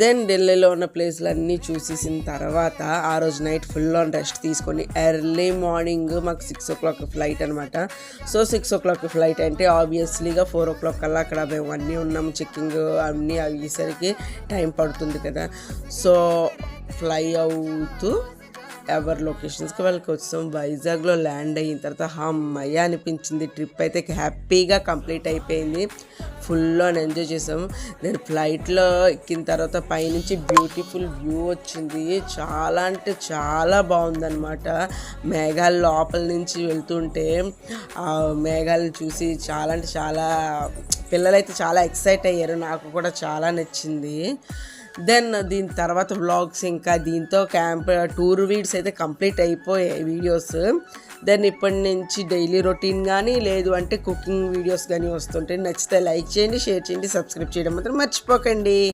Then ఢిల్లీలో ఉన్న ప్లేస్లన్నీ చూసేసిన తర్వాత ఆ రోజు నైట్ ఫుల్ ఆన్ రెస్ట్ తీసుకొని ఎర్లీ మార్నింగ్ మాకు 6 o'clock ఫ్లైట్ అనమాట. సో 6 o'clock ఫ్లైట్ అంటే ఆబ్వియస్లీగా 4 o'clock కల్లా అక్కడ మేము అన్నీ ఉన్నాము, చెక్కింగ్ అన్నీ అయ్యేసరికి టైం పడుతుంది కదా. సో ఫ్లై అవుతూ ఎవరి లొకేషన్స్కి వాళ్ళకి వచ్చాం. వైజాగ్లో ల్యాండ్ అయిన తర్వాత అమ్మయ్య అనిపించింది. ట్రిప్ అయితే హ్యాపీగా కంప్లీట్ అయిపోయింది. ఫుల్ అని ఎంజాయ్ చేసాము. నేను ఫ్లైట్లో ఎక్కిన తర్వాత పైనుంచి బ్యూటిఫుల్ వ్యూ వచ్చింది. చాలా అంటే చాలా బాగుందన్నమాట. మేఘాల లోపల నుంచి వెళ్తుంటే ఆ మేఘాలను చూసి చాలా అంటే చాలా పిల్లలైతే చాలా ఎక్సైట్ అయ్యారు. నాకు కూడా చాలా నచ్చింది. దెన్ దీని తర్వాత వ్లాగ్స్ ఇంకా దీంతో క్యాంప్ టూర్ వీడియోస్ అయితే కంప్లీట్ అయిపోయాయి వీడియోస్. దెన్ ఇప్పటి నుంచి డైలీ రొటీన్ కానీ లేదు అంటే కుకింగ్ వీడియోస్ కానీ వస్తుంటాయి. నచ్చితే లైక్ చేయండి, షేర్ చేయండి, సబ్స్క్రైబ్ చేయడం మాత్రం మర్చిపోకండి.